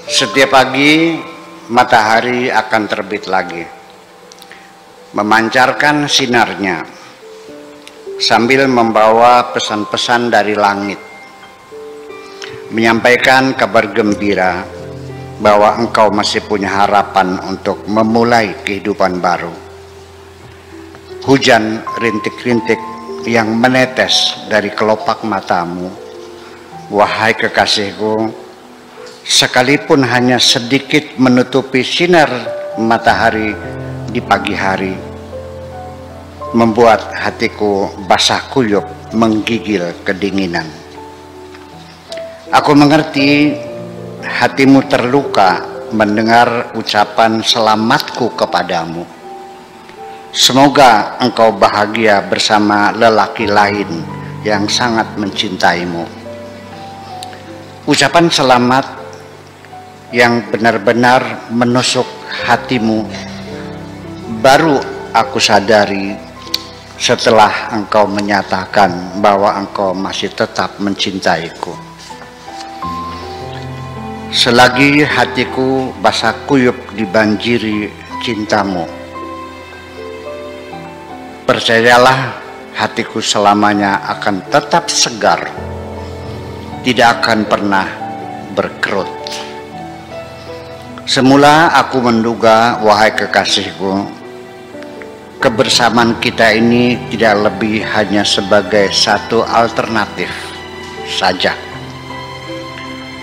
Setiap pagi matahari akan terbit lagi, memancarkan sinarnya sambil membawa pesan-pesan dari langit, menyampaikan kabar gembira bahwa engkau masih punya harapan untuk memulai kehidupan baru. Hujan rintik-rintik yang menetes dari kelopak matamu, wahai kekasihku, sekalipun hanya sedikit menutupi sinar matahari di pagi hari, membuat hatiku basah kuyup menggigil kedinginan. Aku mengerti hatimu terluka mendengar ucapan selamatku kepadamu. Semoga engkau bahagia bersama lelaki lain yang sangat mencintaimu. Ucapan selamat yang benar-benar menusuk hatimu baru aku sadari setelah engkau menyatakan bahwa engkau masih tetap mencintaiku. Selagi hatiku basah kuyup dibanjiri cintamu, percayalah hatiku selamanya akan tetap segar, tidak akan pernah berkerut. Semula aku menduga, wahai kekasihku, kebersamaan kita ini tidak lebih hanya sebagai satu alternatif saja.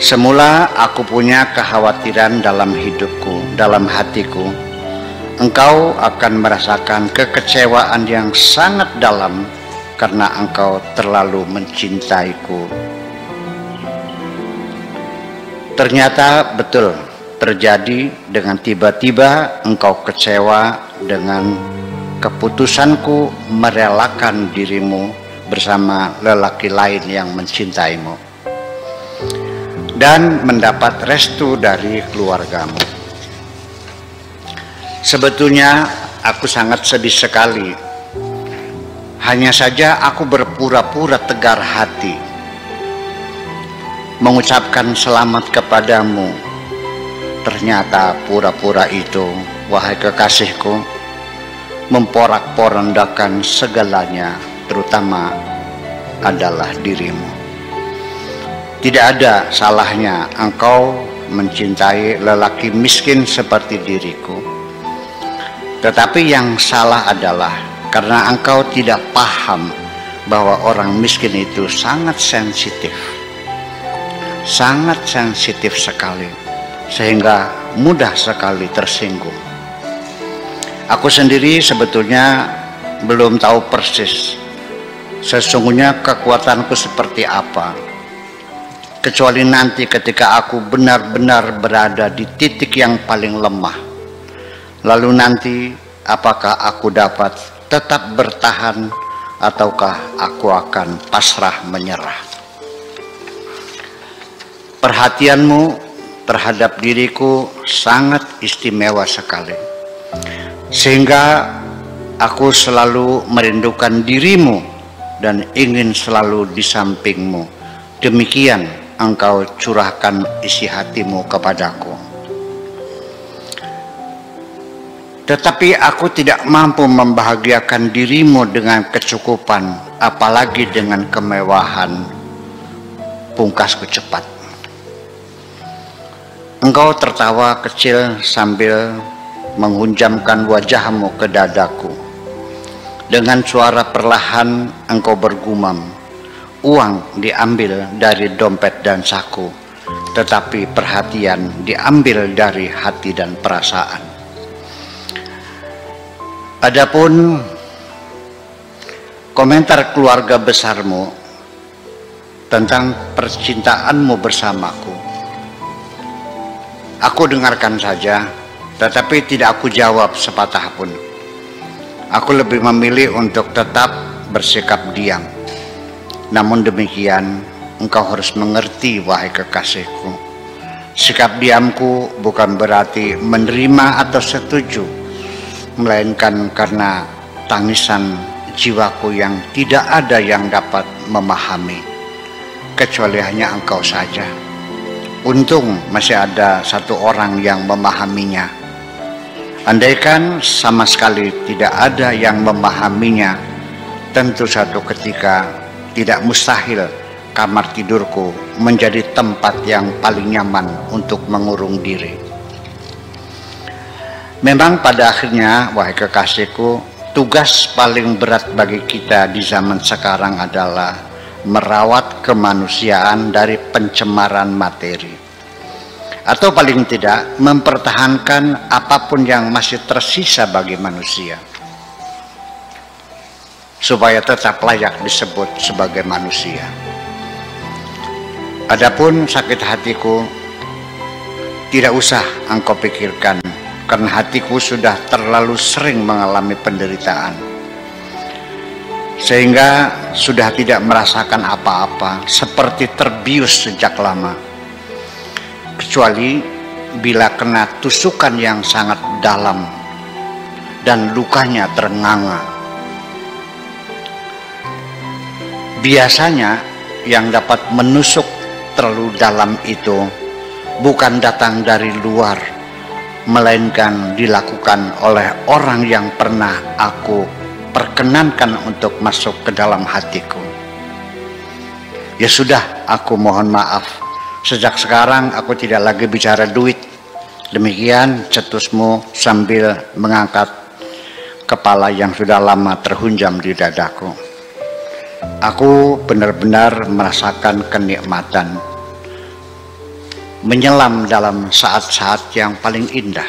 Semula aku punya kekhawatiran dalam hidupku, dalam hatiku, engkau akan merasakan kekecewaan yang sangat dalam karena engkau terlalu mencintaiku. Ternyata betul terjadi dengan tiba-tiba engkau kecewa dengan keputusanku merelakan dirimu bersama lelaki lain yang mencintaimu dan mendapat restu dari keluargamu. Sebetulnya aku sangat sedih sekali. Hanya saja aku berpura-pura tegar hati mengucapkan selamat kepadamu. Ternyata pura-pura itu, wahai kekasihku, memporak-porandakan segalanya, terutama adalah dirimu. Tidak ada salahnya engkau mencintai lelaki miskin seperti diriku. Tetapi yang salah adalah karena engkau tidak paham bahwa orang miskin itu sangat sensitif sekali, sehingga mudah sekali tersinggung. Aku sendiri sebetulnya belum tahu persis sesungguhnya kekuatanku seperti apa, kecuali nanti ketika aku benar-benar berada di titik yang paling lemah. Lalu nanti apakah aku dapat tetap bertahan ataukah aku akan pasrah menyerah. Perhatianmu terhadap diriku sangat istimewa sekali, sehingga aku selalu merindukan dirimu dan ingin selalu di sampingmu. Demikian engkau curahkan isi hatimu kepadaku. Tetapi aku tidak mampu membahagiakan dirimu dengan kecukupan, apalagi dengan kemewahan. Pungkasku cepat. Engkau tertawa kecil sambil menghunjamkan wajahmu ke dadaku. Dengan suara perlahan engkau bergumam, uang diambil dari dompet dan saku, tetapi perhatian diambil dari hati dan perasaan. Adapun komentar keluarga besarmu tentang percintaanmu bersamaku, aku dengarkan saja, tetapi tidak aku jawab sepatah pun. Aku lebih memilih untuk tetap bersikap diam. Namun demikian, engkau harus mengerti, wahai kekasihku, sikap diamku bukan berarti menerima atau setuju, melainkan karena tangisan jiwaku yang tidak ada yang dapat memahami, kecuali hanya engkau saja. Untung masih ada satu orang yang memahaminya. Andaikan sama sekali tidak ada yang memahaminya, tentu satu ketika tidak mustahil kamar tidurku menjadi tempat yang paling nyaman untuk mengurung diri. Memang pada akhirnya, wahai kekasihku, tugas paling berat bagi kita di zaman sekarang adalah merawat kemanusiaan dari pencemaran materi, atau paling tidak mempertahankan apapun yang masih tersisa bagi manusia, supaya tetap layak disebut sebagai manusia. Adapun sakit hatiku, tidak usah engkau pikirkan, karena hatiku sudah terlalu sering mengalami penderitaan, sehingga sudah tidak merasakan apa-apa, seperti terbius sejak lama, kecuali bila kena tusukan yang sangat dalam dan lukanya terenganga. Biasanya yang dapat menusuk terlalu dalam itu bukan datang dari luar, melainkan dilakukan oleh orang yang pernah aku perkenankan untuk masuk ke dalam hatiku. Ya sudah, aku mohon maaf. Sejak sekarang aku tidak lagi bicara duit. Demikian cetusmu sambil mengangkat kepala yang sudah lama terhunjam di dadaku. Aku benar-benar merasakan kenikmatan menyelam dalam saat-saat yang paling indah.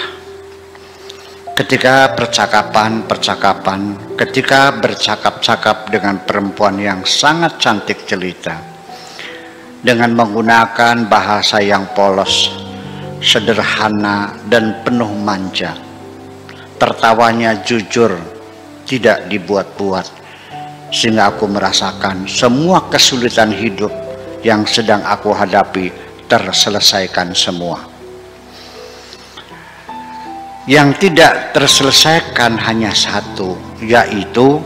Ketika percakapan-percakapan, ketika bercakap-cakap dengan perempuan yang sangat cantik jelita, dengan menggunakan bahasa yang polos, sederhana, dan penuh manja. Tertawanya jujur, tidak dibuat-buat, sehingga aku merasakan semua kesulitan hidup yang sedang aku hadapi terselesaikan semua. Yang tidak terselesaikan hanya satu, yaitu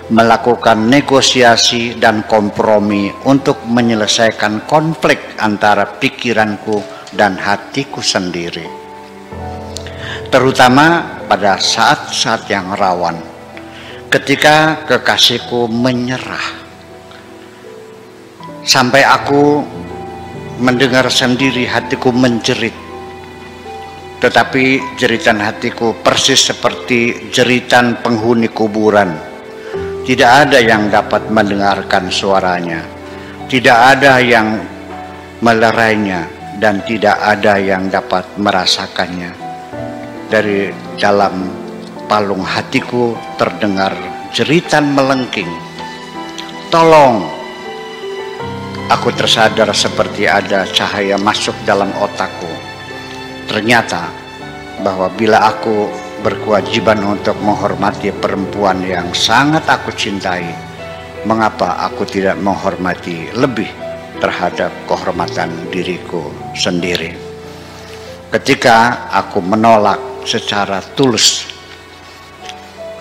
melakukan negosiasi dan kompromi untuk menyelesaikan konflik antara pikiranku dan hatiku sendiri, terutama pada saat-saat yang rawan, ketika kekasihku menyerah, sampai aku mendengar sendiri hatiku menjerit. Tetapi jeritan hatiku persis seperti jeritan penghuni kuburan. Tidak ada yang dapat mendengarkan suaranya, tidak ada yang melerainya, dan tidak ada yang dapat merasakannya. Dari dalam palung hatiku terdengar jeritan melengking, "Tolong!" Aku tersadar seperti ada cahaya masuk dalam otakku. Ternyata bahwa bila aku berkewajiban untuk menghormati perempuan yang sangat aku cintai, mengapa aku tidak menghormati lebih terhadap kehormatan diriku sendiri? Ketika aku menolak secara tulus,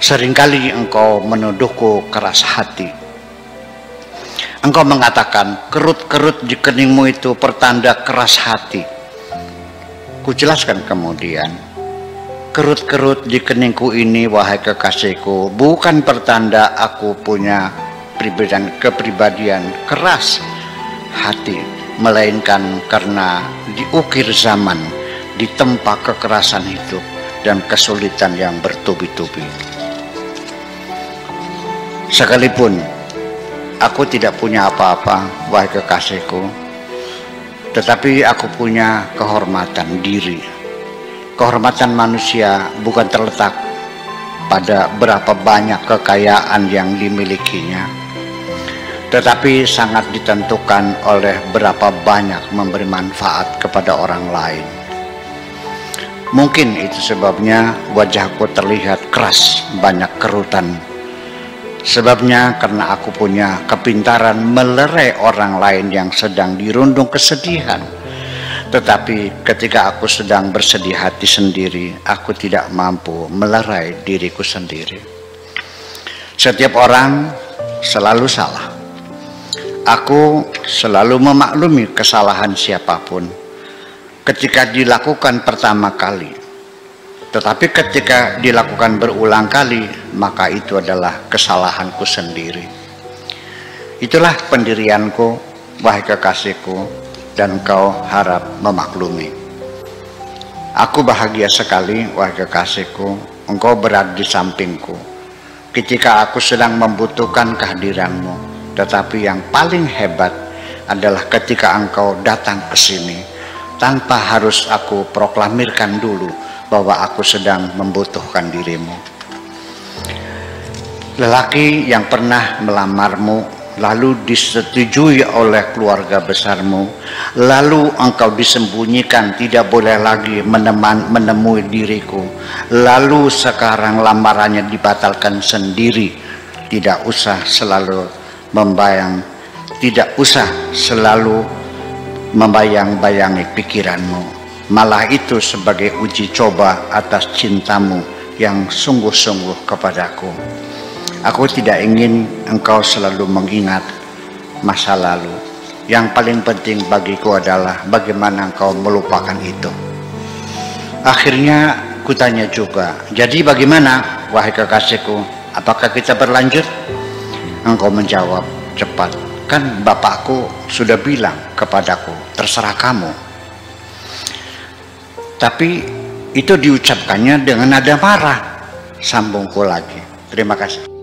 seringkali engkau menuduhku keras hati. Engkau mengatakan kerut-kerut di keningmu itu pertanda keras hati. Kujelaskan kemudian, kerut-kerut di keningku ini, wahai kekasihku, bukan pertanda aku punya kepribadian keras hati, melainkan karena diukir zaman, ditempa kekerasan hidup dan kesulitan yang bertubi-tubi. Sekalipun aku tidak punya apa-apa, wahai kekasihku, tetapi aku punya kehormatan diri. Kehormatan manusia bukan terletak pada berapa banyak kekayaan yang dimilikinya, tetapi sangat ditentukan oleh berapa banyak memberi manfaat kepada orang lain. Mungkin itu sebabnya wajahku terlihat keras, banyak kerutan. Sebabnya karena aku punya kepintaran melerai orang lain yang sedang dirundung kesedihan. Tetapi ketika aku sedang bersedih hati sendiri, aku tidak mampu melerai diriku sendiri. Setiap orang selalu salah. Aku selalu memaklumi kesalahan siapapun. ketika dilakukan pertama kali. Tetapi ketika dilakukan berulang kali, maka itu adalah kesalahanku sendiri. Itulah pendirianku, wahai kekasihku, dan engkau harap memaklumi. Aku bahagia sekali, wahai kekasihku, engkau berada di sampingku ketika aku sedang membutuhkan kehadiranmu. Tetapi yang paling hebat adalah ketika engkau datang ke sini tanpa harus aku proklamirkan dulu bahwa aku sedang membutuhkan dirimu. Lelaki yang pernah melamarmu, lalu disetujui oleh keluarga besarmu, lalu engkau disembunyikan, tidak boleh lagi menemui diriku, lalu sekarang lamarannya dibatalkan sendiri. Tidak usah selalu membayang-bayangi pikiranmu. Malah itu sebagai uji coba atas cintamu yang sungguh-sungguh kepadaku. Aku tidak ingin engkau selalu mengingat masa lalu. Yang paling penting bagiku adalah bagaimana engkau melupakan itu. Akhirnya kutanya juga, jadi bagaimana wahai kekasihku, apakah kita berlanjut? Engkau menjawab cepat, kan bapakku sudah bilang kepadaku, terserah kamu. Tapi itu diucapkannya dengan nada marah. Sambungku lagi. Terima kasih.